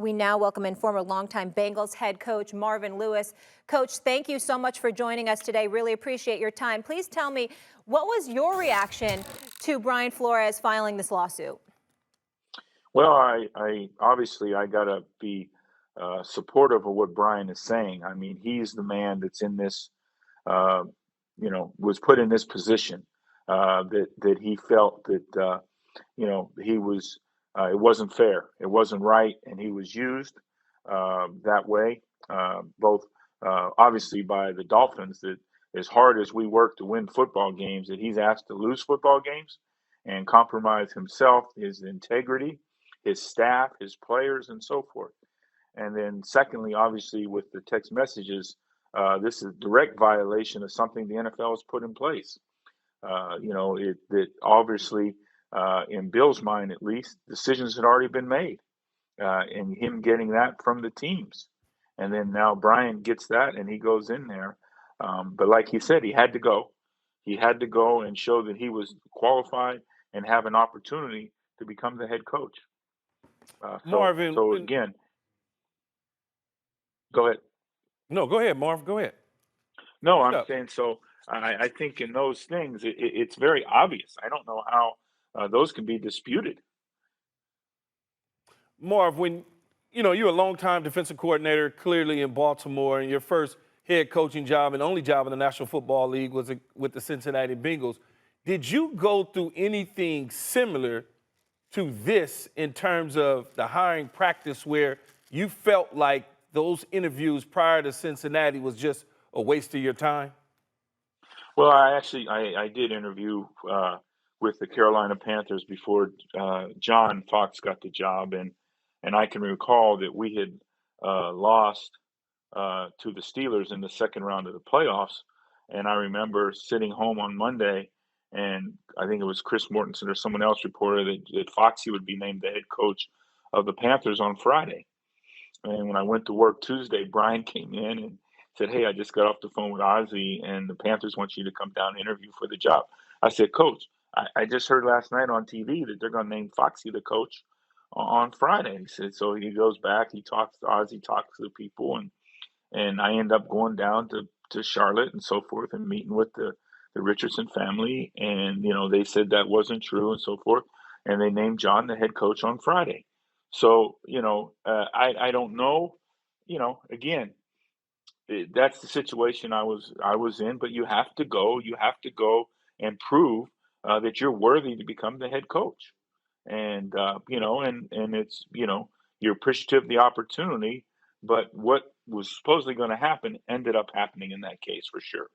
We now welcome in former longtime Bengals head coach Marvin Lewis. Coach, thank you so much for joining us today. Really appreciate your time. Please tell me, what was your reaction to Brian Flores filing this lawsuit? Well, I obviously I gotta be supportive of what Brian is saying. I mean, he's the man that's in this, uh, was put in this position that he felt that he was it wasn't fair, it wasn't right, and he was used that way, both obviously by the Dolphins. That as hard as we work to win football games, that he's asked to lose football games and compromise himself, his integrity, his staff, his players, and so forth. And then, secondly, obviously, with the text messages, this is a direct violation of something the NFL has put in place. That obviously, in Bill's mind at least, decisions had already been made, and him getting that from the teams. And then now Brian gets that and he goes in there. But like he said, he had to go. He had to go and show that he was qualified and have an opportunity to become the head coach. Marvin, So again, go ahead. no, go ahead, Marv. Go ahead. No, Finish I'm up. saying so. I think in those things, it's very obvious. I don't know how those can be disputed. Marv, when you're a longtime defensive coordinator, clearly in Baltimore, and your first head coaching job and only job in the National Football League was with the Cincinnati Bengals. Did you go through anything similar to this in terms of the hiring practice where you felt like those interviews prior to Cincinnati was just a waste of your time? Well, I did interview with the Carolina Panthers before John Fox got the job, and I can recall that we had lost to the Steelers in the second round of the playoffs. And I remember sitting home on Monday, and I think it was Chris Mortensen or someone else reported that Foxy would be named the head coach of the Panthers on Friday. And when I went to work Tuesday, Brian came in and said, "Hey, I just got off the phone with Ozzie, and the Panthers want you to come down and interview for the job." I said, "Coach, I just heard last night on TV that they're going to name Foxy the coach on Friday." He said, so he goes back, he talks to Ozzie, talks to the people, and I end up going down to Charlotte and so forth and meeting with the Richardson family. And, they said that wasn't true and so forth. And they named John the head coach on Friday. So, I don't know, again, that's the situation I was in, but you have to go, and prove that you're worthy to become the head coach. And, and it's, you're appreciative of the opportunity, but what was supposedly going to happen ended up happening in that case for sure.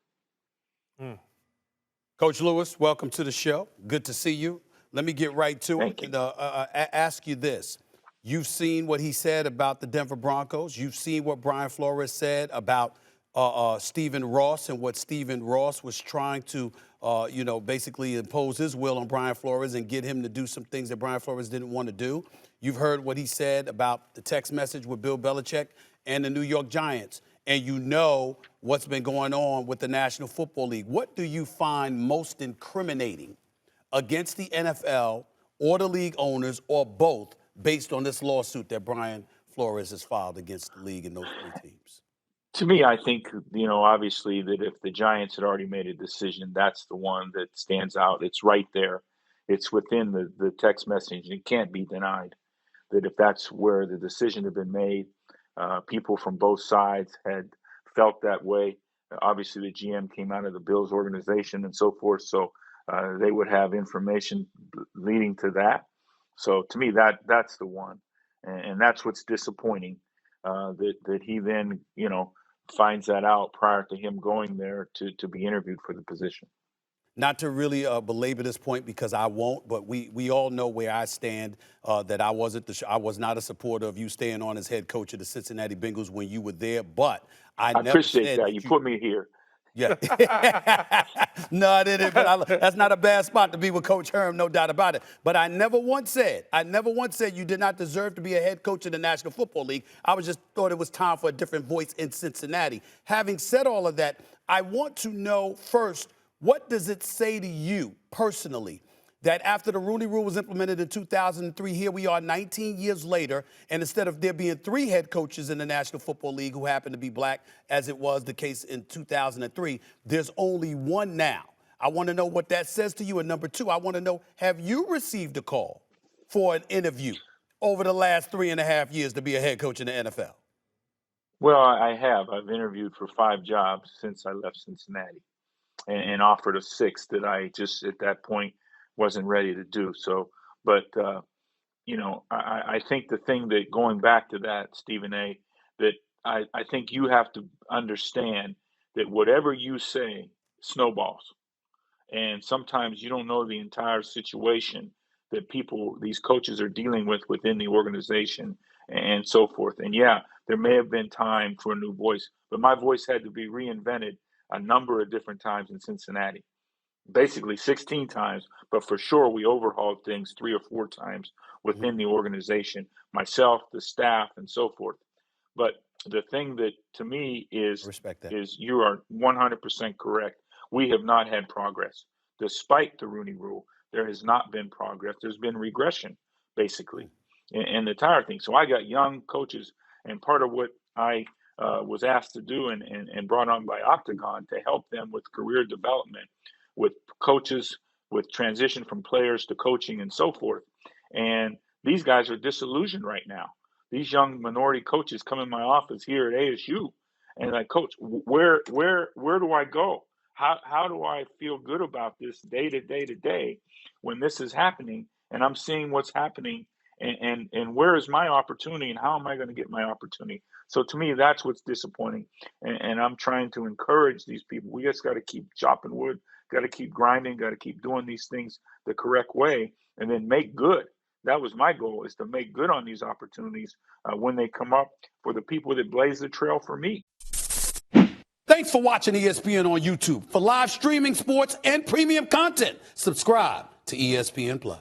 Coach Lewis, welcome to the show. Good to see you. Let me get right to Thank it you. and ask you this. You've seen what he said about the Denver Broncos. You've seen what Brian Flores said about Stephen Ross and what Stephen Ross was trying to, basically impose his will on Brian Flores and get him to do some things that Brian Flores didn't want to do. You've heard what he said about the text message with Bill Belichick and the New York Giants. And you know what's been going on with the National Football League. What do you find most incriminating against the NFL or the league owners or both based on this lawsuit that Brian Flores has filed against the league and those three teams? To me, I think, obviously that if the Giants had already made a decision, that's the one that stands out. It's right there. It's within the text message. It can't be denied that if that's where the decision had been made, people from both sides had felt that way. Obviously, the GM came out of the Bills organization and so forth, so they would have information leading to that. So to me, that's the one, and that's what's disappointing. That he then finds that out prior to him going there to be interviewed for the position. Not to really belabor this point because I won't, but we all know where I stand. That I was not a supporter of you staying on as head coach of the Cincinnati Bengals when you were there. But I never appreciate said that. You put me here. Yeah. No, I didn't. But that's not a bad spot to be with Coach Herm, no doubt about it. But I never once said you did not deserve to be a head coach in the National Football League. I just thought it was time for a different voice in Cincinnati. Having said all of that, I want to know first, what does it say to you personally that after the Rooney Rule was implemented in 2003, here we are 19 years later, and instead of there being 3 head coaches in the National Football League who happen to be black, as it was the case in 2003, there's only 1 now. I want to know what that says to you. And number 2, I want to know, have you received a call for an interview over the last 3.5 years to be a head coach in the NFL? Well, I have. I've interviewed for 5 jobs since I left Cincinnati, and offered a 6th that I just at that point wasn't ready to do. So, but I think the thing that, going back to that, Stephen A., that I think you have to understand that whatever you say snowballs. And sometimes you don't know the entire situation that these coaches are dealing with within the organization and so forth. And yeah, there may have been time for a new voice, but my voice had to be reinvented a number of different times in Cincinnati, basically 16 times, but for sure we overhauled things 3 or 4 times within the organization, myself, the staff, and so forth. But the thing that to me is you are 100% correct. We have not had progress. Despite the Rooney Rule, there has not been progress. There's been regression, basically, in the entire thing. So I got young coaches, and part of what I was asked to do and brought on by Octagon to help them with career development, with coaches, with transition from players to coaching and so forth. And these guys are disillusioned right now. These young minority coaches come in my office here at ASU and like, Coach, where do I go? How do I feel good about this day to day when this is happening and I'm seeing what's happening and where is my opportunity and how am I going to get my opportunity? So to me, that's what's disappointing. And I'm trying to encourage these people. We just got to keep chopping wood, got to keep grinding, got to keep doing these things the correct way and then make good. That was my goal, is to make good on these opportunities when they come up for the people that blaze the trail for me. Thanks for watching ESPN on YouTube. For live streaming, sports, and premium content, subscribe to ESPN+.